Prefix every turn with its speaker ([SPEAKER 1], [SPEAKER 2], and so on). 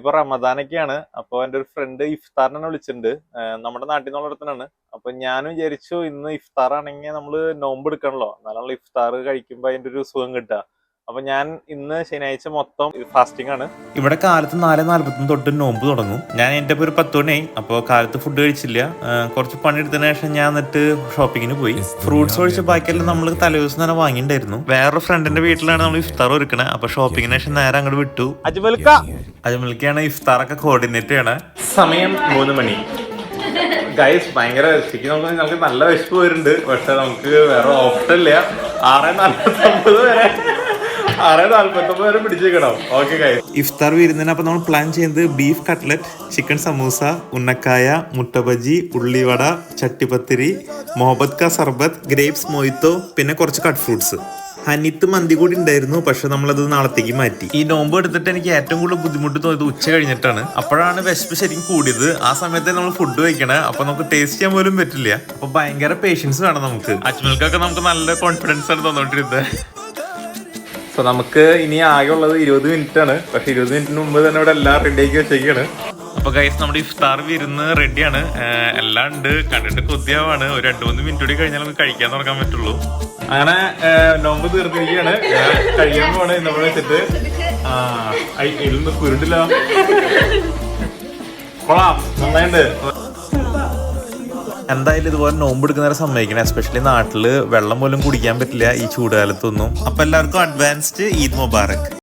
[SPEAKER 1] ഇപ്പൊ റമദാനൊക്കെയാണ്. അപ്പൊ എന്റെ ഒരു ഫ്രണ്ട് ഇഫ്താറിനെ വിളിച്ചിട്ടുണ്ട്. നമ്മുടെ നാട്ടിൽ നിന്നുള്ളടത്തനാണ്. അപ്പൊ ഞാനും വിചാരിച്ചു ഇന്ന് ഇഫ്താർ ആണെങ്കിൽ നമ്മള് നോമ്പ് എടുക്കണല്ലോ, എന്നാലും ഇഫ്താർ കഴിക്കുമ്പോ അതിന്റെ ഒരു സുഖം കിട്ടുക. അപ്പൊ ഞാൻ ഇന്ന് ശനിയാഴ്ച മൊത്തം ഫാസ്റ്റിംഗ് ആണ്. ഇവിടെ കാലത്ത് 4:41 തൊട്ട് നോമ്പ് തുടങ്ങും. ഞാൻ എന്റെ ഒരു 10 മണിയായി. അപ്പോൾ കാലത്ത് ഫുഡ് കഴിച്ചില്ല. കുറച്ച് പണിയെടുത്തതിനു ശേഷം ഞാൻ എന്നിട്ട് ഷോപ്പിങ്ങിന് പോയി. ഫ്രൂട്ട്സ് ഒഴിച്ച് ബാക്കിയെല്ലാം നമ്മൾ തലേദിവസം തന്നെ വാങ്ങിയിട്ടുണ്ടായിരുന്നു. വേറൊരു ഫ്രണ്ടിന്റെ വീട്ടിലാണ് നമ്മൾ ഇഫ്താർ ഒരുക്കണത്. അപ്പൊ ഷോപ്പിങ്ങിന് ശേഷം നേരെ അങ്ങോട്ട് വിട്ടു. അജ്മൽക്കാണ് ഇഫ്താറൊക്കെ കോർഡിനേറ്റ് ചെയ്യണേ. സമയം 3 മണി. ഗൈസ് ഭയങ്കര നമുക്ക് നല്ല വിശപ്പ് വരുന്നുണ്ട്. പക്ഷെ നമുക്ക് വേറെ ഓപ്ഷൻ ഇല്ല. 6:49 വരെ 6:49 വരെ പിടിച്ചേക്കണം. ഓക്കെ ഗൈസ്, ഇഫ്താർ വരുന്നതിന് അപ്പൊ നമ്മൾ പ്ലാൻ ചെയ്യുന്നത് ബീഫ് കട്ട്ലറ്റ്, ചിക്കൻ സമൂസ, ഉന്നക്കായ, മുട്ട ബജി, ഉള്ളിവട, ചട്ടിപ്പത്തിരി, മൊഹബത് കാ സർബത്ത്, ഗ്രേപ്സ് മൊയ്ത്തോ, പിന്നെ കുറച്ച് കട്ട് ഫ്രൂട്ട്സ്. ഹനിത്ത് മന്തി കൂടി ഉണ്ടായിരുന്നു, പക്ഷെ നമ്മളത് നാളത്തേക്ക് മാറ്റി. ഈ നോമ്പ് എടുത്തിട്ട് എനിക്ക് ഏറ്റവും കൂടുതൽ ബുദ്ധിമുട്ട് തോന്നിയത് ഉച്ച കഴിഞ്ഞിട്ടാണ്. അപ്പോഴാണ് വിശപ്പ് ശരിക്കും കൂടിയത്. ആ സമയത്ത് നമ്മൾ ഫുഡ് കഴിക്കണേ, അപ്പൊ നമുക്ക് ടേസ്റ്റ് ചെയ്യാൻ പോലും പറ്റില്ല. അപ്പൊ ഭയങ്കര പേഷ്യൻസ് വേണം നമുക്ക്. അജ്മൽക്കൊക്കെ നമുക്ക് നല്ല കോൺഫിഡൻസ് ആണ് തന്നോണ്ടിരുന്നത്. സോ നമുക്ക് ഇനി ആകെ ഉള്ളത് 20 മിനിറ്റ് ആണ്. പക്ഷെ 20 മിനിറ്റിന് മുമ്പ് തന്നെ ഇവിടെ എല്ലാം റെഡി ആക്കി വെച്ചേക്കാണ്. അപ്പൊ ഗൈസ് നമ്മുടെ ഇഫ്താർ വിരുന്ന് റെഡിയാണ്. എല്ലാം ഉണ്ട്. കണ്ടിട്ട് കൊതിയാവാണ്. ഒരു 2-3 മിനിറ്റ് കൂടി കഴിഞ്ഞാൽ നമുക്ക് കഴിക്കാൻ തുടങ്ങാൻ പറ്റുള്ളൂ. അങ്ങനെ നോമ്പ് തീർത്തിരിക്കുകയാണ്. കഴിയാൻ പോണ് നമ്മൾ വെച്ചിട്ട്. ഇതിലൊന്നും കുരുണ്ടില്ല. കൊള്ളാം, നന്നായിട്ടുണ്ട്. എന്തായാലും ഇതുപോലെ നോമ്പ് എടുക്കുന്നവരെ സമ്മതിക്കണം. എസ്പെഷ്യലി നാട്ടില് വെള്ളം പോലും കുടിക്കാൻ പറ്റില്ല ഈ ചൂടുകാലത്തൊന്നും. അപ്പൊ എല്ലാവർക്കും അഡ്വാൻസ്ഡ് ഈദ് മുബാറക്.